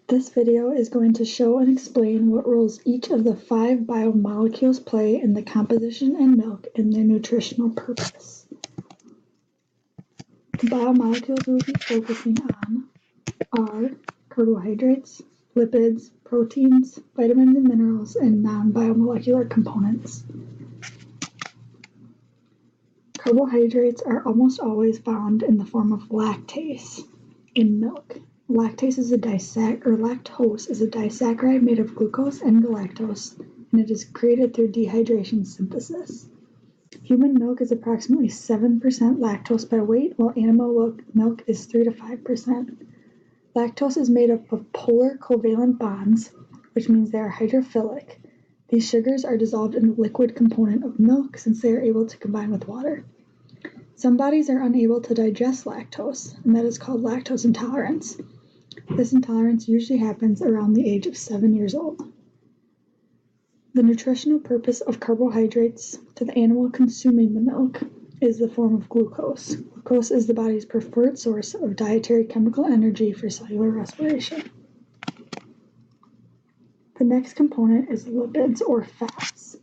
This video is going to show and explain what roles each of the 5 biomolecules play in the composition in milk and their nutritional purpose. The biomolecules we'll be focusing on are carbohydrates, lipids, proteins, vitamins and minerals, and non-biomolecular components. Carbohydrates are almost always found in the form of lactase in milk. Lactose is a disaccharide made of glucose and galactose, and it is created through dehydration synthesis. Human milk is approximately 7% lactose by weight, while animal milk is 3 to 5%. Lactose is made up of polar covalent bonds, which means they are hydrophilic. These sugars are dissolved in the liquid component of milk since they are able to combine with water. Some bodies are unable to digest lactose, and that is called lactose intolerance. This intolerance usually happens around the age of 7 years old. The nutritional purpose of carbohydrates to the animal consuming the milk is the form of glucose. Glucose is the body's preferred source of dietary chemical energy for cellular respiration. The next component is lipids or fats.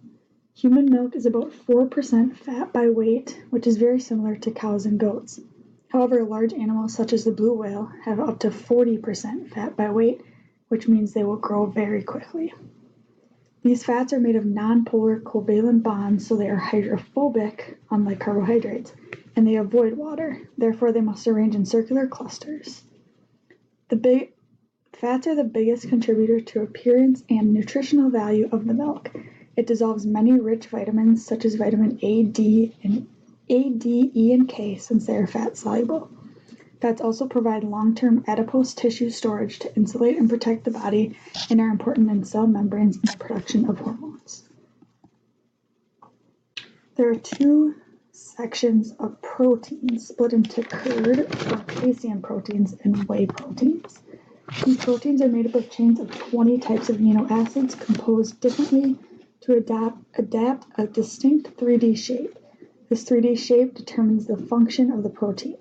Human milk is about 4% fat by weight, which is very similar to cows and goats. However, large animals such as the blue whale have up to 40% fat by weight, which means they will grow very quickly. These fats are made of non-polar covalent bonds, so they are hydrophobic, unlike carbohydrates, and they avoid water. Therefore, they must arrange in circular clusters. Fats are the biggest contributor to appearance and nutritional value of the milk. It dissolves many rich vitamins such as vitamin A, D, E, and K since they are fat soluble. Fats also provide long-term adipose tissue storage to insulate and protect the body and are important in cell membranes and the production of hormones. There are 2 sections of proteins split into curd or casein proteins and whey proteins. These proteins are made up of chains of 20 types of amino acids composed differently to adapt a distinct 3D shape. This 3D shape determines the function of the protein.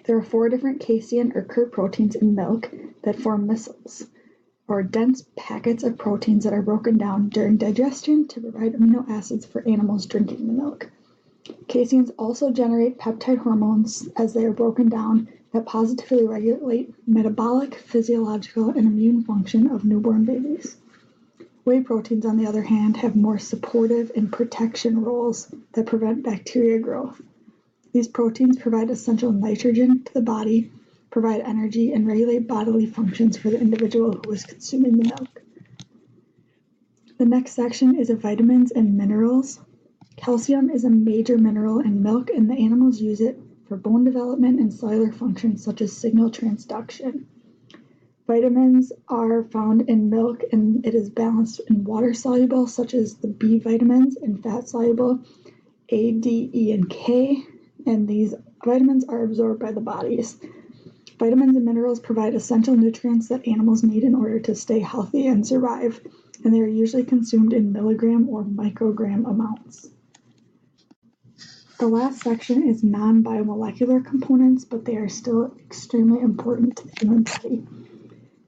There are 4 different casein or curd proteins in milk that form micelles, or dense packets of proteins that are broken down during digestion to provide amino acids for animals drinking the milk. Caseins also generate peptide hormones as they are broken down that positively regulate metabolic, physiological, and immune function of newborn babies. Whey proteins, on the other hand, have more supportive and protection roles that prevent bacteria growth. These proteins provide essential nitrogen to the body, provide energy, and regulate bodily functions for the individual who is consuming the milk. The next section is vitamins and minerals. Calcium is a major mineral in milk, and the animals use it for bone development and cellular functions such as signal transduction. Vitamins are found in milk, and it is balanced in water-soluble, such as the B vitamins, and fat-soluble, A, D, E, and K, and these vitamins are absorbed by the bodies. Vitamins and minerals provide essential nutrients that animals need in order to stay healthy and survive, and they are usually consumed in milligram or microgram amounts. The last section is non-biomolecular components, but they are still extremely important to the human body.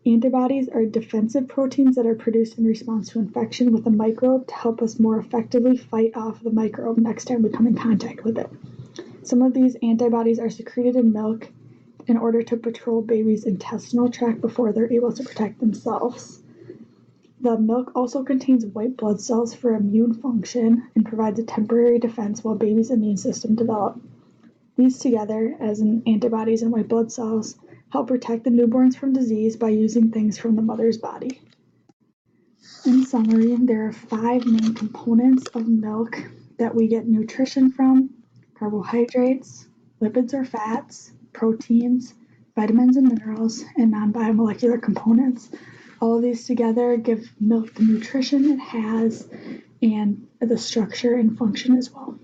Antibodies are defensive proteins that are produced in response to infection with a microbe to help us more effectively fight off the microbe next time we come in contact with it. Some of these antibodies are secreted in milk in order to patrol babies' intestinal tract before they're able to protect themselves. The milk also contains white blood cells for immune function and provides a temporary defense while baby's immune system develops. These together, as in antibodies and white blood cells, help protect the newborns from disease by using things from the mother's body. In summary, there are 5 main components of milk that we get nutrition from: carbohydrates, lipids or fats, proteins, vitamins and minerals, and non-biomolecular components. All of these together give milk the nutrition it has and the structure and function as well.